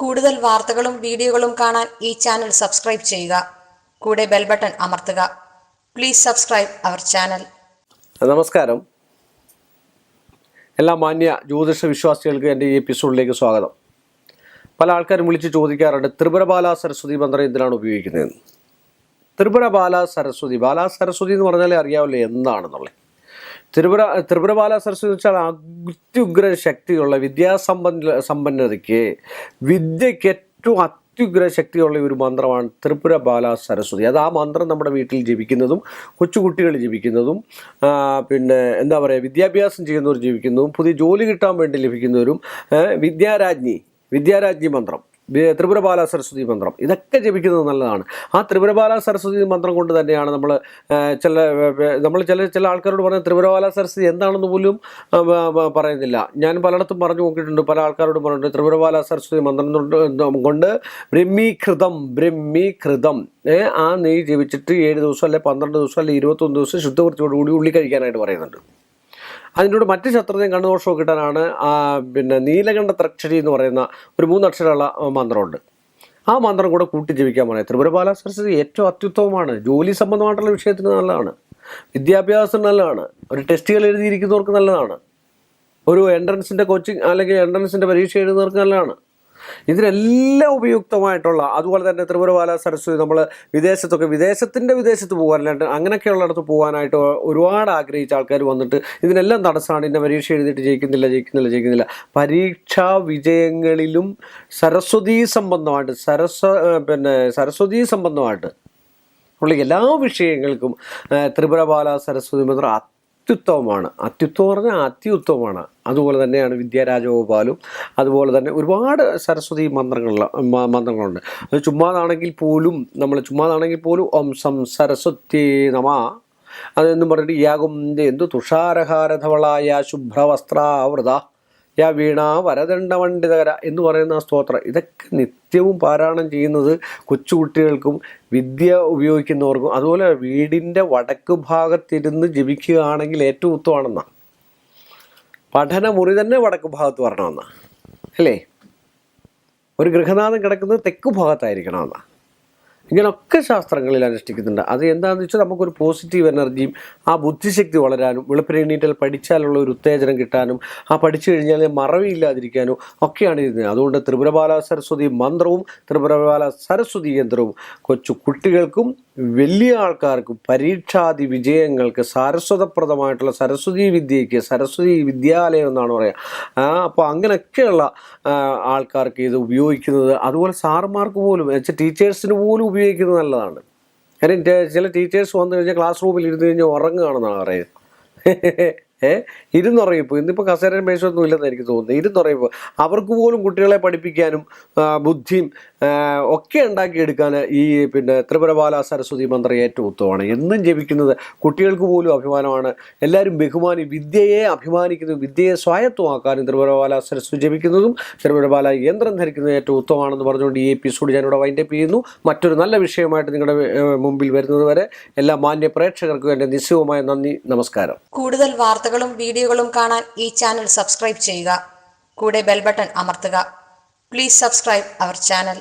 കൂടുതൽ വാർത്തകളും വീഡിയോകളും കാണാൻ ഈ ചാനൽ സബ്സ്ക്രൈബ് ചെയ്യുക. കൂടെ ബെൽ ബട്ടൺ അമർത്തുക. Please subscribe our channel. നമസ്കാരം. എല്ലാ മാന്യ ജ്യോതിഷ വിശ്വാസികൾക്ക് എൻ്റെ ഈ എപ്പിസോഡിലേക്ക് സ്വാഗതം. പല ആൾക്കാരും വിളിച്ച് ചോദിക്കാറുണ്ട്, ത്രിപുരബാല സരസ്വതി മന്ത്രം എന്തിനാണ് ഉപയോഗിക്കുന്നതെന്ന്. ത്രിപുരബാല സരസ്വതി, ബാലാസരസ്വതി എന്ന് പറഞ്ഞാലേ അറിയാമല്ലോ എന്താണെന്നുള്ളത്. ത്രിപുരബാല സരസ്വതി എന്ന് വെച്ചാൽ അത്യുഗ്ര ശക്തിയുള്ള സമ്പന്നതയ്ക്ക് വിദ്യയ്ക്ക് ഏറ്റവും അത്യുഗ്ര ശക്തിയുള്ള ഒരു മന്ത്രമാണ് ത്രിപുരബാല സരസ്വതി. അത് ആ മന്ത്രം നമ്മുടെ വീട്ടിൽ ജപിക്കുന്നതും കൊച്ചുകുട്ടികൾ ജപിക്കുന്നതും പിന്നെ എന്താ പറയുക, വിദ്യാഭ്യാസം ചെയ്യുന്നവർ ജപിക്കുന്നതും പുതിയ ജോലി കിട്ടാൻ വേണ്ടി ലഭിക്കുന്നവരും വിദ്യാരാജ്ഞി മന്ത്രം, ത്രിപുരബാല സരസ്വതി മന്ത്രം, ഇതൊക്കെ ജപിക്കുന്നത് നല്ലതാണ്. ആ ത്രിപുരബാല സരസ്വതി മന്ത്രം കൊണ്ട് തന്നെയാണ് ചില ആൾക്കാരോട് പറഞ്ഞ ത്രിപുരബാല സരസ്വതി എന്താണെന്ന് പോലും പറയുന്നില്ല. ഞാൻ പലയിടത്തും പറഞ്ഞു നോക്കിയിട്ടുണ്ട്, പല ആൾക്കാരോട് പറഞ്ഞിട്ടുണ്ട് ത്രിപുരബാല സരസ്വതി മന്ത്രം കൊണ്ട് ബ്രഹ്മീകൃതം ആ നെയ്യ് ജപിച്ചിട്ട് 7 ദിവസം അല്ലെ 12 ദിവസം അല്ലെ 21 ദിവസം ശുദ്ധവൃത്തിയോടുകൂടി ഉള്ളി കഴിക്കാനായിട്ട് പറയുന്നുണ്ട്. അതിൻ്റെ മറ്റ് ശത്രുതയും കണ്ണുദോഷവും കിട്ടാനാണ് നീലകണ്ഠ ത്രക്ഷരി എന്ന് പറയുന്ന ഒരു 3 അക്ഷരമുള്ള മന്ത്രമുണ്ട്. ആ മന്ത്രം കൂടെ കൂട്ടി ജപിക്കാൻ പറയാം. ത്രിപുരബാല സരസ്വതി ഏറ്റവും അത്യുത്തമമാണ്. ജോലി സംബന്ധമായിട്ടുള്ള വിഷയത്തിന് നല്ലതാണ്, വിദ്യാഭ്യാസം നല്ലതാണ്, ഒരു ടെസ്റ്റുകൾ എഴുതിയിരിക്കുന്നവർക്ക് നല്ലതാണ്, ഒരു എൻട്രൻസിൻ്റെ കോച്ചിങ് അല്ലെങ്കിൽ എൻട്രൻസിൻ്റെ പരീക്ഷ എഴുതുന്നവർക്ക് നല്ലതാണ്. ഇതിനെല്ലാം ഉപയുക്തമായിട്ടുള്ള, അതുപോലെ തന്നെ ത്രിപുരബാല സരസ്വതി നമ്മൾ വിദേശത്ത് പോകാനായിട്ട് അങ്ങനെയൊക്കെയുള്ളിടത്ത് പോകാനായിട്ട് ഒരുപാട് ആഗ്രഹിച്ച ആൾക്കാർ വന്നിട്ട് ഇതിനെല്ലാം തടസ്സമാണ്. ഇന്ന പരീക്ഷ എഴുതിയിട്ട് ജയിക്കുന്നില്ല. പരീക്ഷാ വിജയങ്ങളിലും സരസ്വതീ സംബന്ധമായിട്ട് ഉള്ള എല്ലാ വിഷയങ്ങൾക്കും ത്രിപുരബാല സരസ്വതി മന്ത്രം അത്യുത്തമമാണ്. അത്യുത്തമമാണ്. അതുപോലെ തന്നെയാണ് വിദ്യാരാജഗോപാലും. അതുപോലെ തന്നെ ഒരുപാട് സരസ്വതി മന്ത്രങ്ങളുണ്ട്. അത് ചുമ്മാതാണെങ്കിൽ പോലും ഓം സം സരസ്വത്യേ നമഃ അതെന്നും പറഞ്ഞിട്ട് യാഗം എന്തു തുഷാരഹാരധവളായ ശുഭ്രവസ്ത്രാവൃത യാ വീണ വരദണ്ഡമണ്ഡിതകര എന്ന് പറയുന്ന സ്തോത്രം, ഇതൊക്കെ നിത്യവും പാരായണം ചെയ്യുന്നത് കൊച്ചുകുട്ടികൾക്കും വിദ്യ ഉപയോഗിക്കുന്നവർക്കും, അതുപോലെ വീടിൻ്റെ വടക്ക് ഭാഗത്തിരുന്ന് ജപിക്കുകയാണെങ്കിൽ ഏറ്റവും ഉത്തമമാണെന്നാണ്. പഠനമുറി തന്നെ വടക്ക് ഭാഗത്ത് വരണമെന്നാണ് അല്ലേ. ഒരു ഗൃഹനാഥൻ കിടക്കുന്നത് തെക്ക് ഭാഗത്തായിരിക്കണമെന്നാണ്. ഇങ്ങനെയൊക്കെ ശാസ്ത്രങ്ങളിൽ അനുഷ്ഠിക്കുന്നുണ്ട്. അത് എന്താണെന്ന് വെച്ചാൽ നമുക്കൊരു പോസിറ്റീവ് എനർജിയും ആ ബുദ്ധിശക്തി വളരാനും വെളുപ്പിന് എണീറ്റാൽ പഠിച്ചാലുള്ള ഒരു ഉത്തേജനം കിട്ടാനും ആ പഠിച്ചു കഴിഞ്ഞാൽ മറവിയില്ലാതിരിക്കാനും ഒക്കെയാണ് ഇരുന്നത്. അതുകൊണ്ട് ത്രിപുരബാല സരസ്വതി മന്ത്രവും ത്രിപുരബാല സരസ്വതി യന്ത്രവും കൊച്ചു കുട്ടികൾക്കും വലിയ ആൾക്കാർക്കും പരീക്ഷാദി വിജയങ്ങൾക്ക് സാരസ്വതപ്രദമായിട്ടുള്ള സരസ്വതി വിദ്യയ്ക്ക് സരസ്വതി വിദ്യാലയം എന്നാണ് പറയുക. അപ്പോൾ അങ്ങനെയൊക്കെയുള്ള ആൾക്കാർക്ക് ഇത് ഉപയോഗിക്കുന്നത്, അതുപോലെ സാറുമാർക്ക് പോലും ടീച്ചേഴ്സിന് പോലും ഉപയോഗിക്കുന്നത് നല്ലതാണ്. കാര്യം ചില ടീച്ചേഴ്സ് വന്നു കഴിഞ്ഞാൽ ക്ലാസ് റൂമിൽ ഇരുന്ന് കഴിഞ്ഞാൽ ഉറങ്ങുകയാണെന്നാണ് പറയുന്നത്. ഇരുന്നുറങ്ങിപ്പോൾ ഇന്നിപ്പോൾ കസേരയും മേശമൊന്നും ഇല്ലെന്ന് എനിക്ക് തോന്നുന്നത്. ഇരുന്നുറങ്ങിപ്പോൾ അവർക്ക് പോലും കുട്ടികളെ പഠിപ്പിക്കാനും ബുദ്ധിയും ഒക്കെ ഉണ്ടാക്കിയെടുക്കാൻ ഈ ത്രിപുരബാല സരസ്വതി മന്ത്രം ഏറ്റവും ഉത്തമമാണ്. എന്നും ജപിക്കുന്നത് കുട്ടികൾക്ക് പോലും അഭിമാനമാണ്. എല്ലാവരും വിദ്യയെ അഭിമാനിക്കുന്നതും വിദ്യയെ സ്വായത്തമാക്കാനും ത്രിപുരബാല സരസ്വതി ജപിക്കുന്നതും ത്രിപുരബാല യന്ത്രം ധരിക്കുന്നതും ഏറ്റവും ഉത്തമമാണെന്ന് പറഞ്ഞുകൊണ്ട് ഈ എപ്പിസോഡ് ഞാനിവിടെ വൈൻഡപ്പ് ചെയ്യുന്നു. മറ്റൊരു നല്ല വിഷയമായിട്ട് നിങ്ങളുടെ മുമ്പിൽ വരുന്നത് വരെ എല്ലാ മാന്യ പ്രേക്ഷകർക്കും എൻ്റെ നിശ്ചയമായ നന്ദി, നമസ്കാരം. കൂടുതൽ വാർത്തകളും വീഡിയോകളും കാണാൻ ഈ ചാനൽ സബ്സ്ക്രൈബ് ചെയ്യുക. കൂടെ ബെൽ ബട്ടൺ അമർത്തുക. Please subscribe our channel.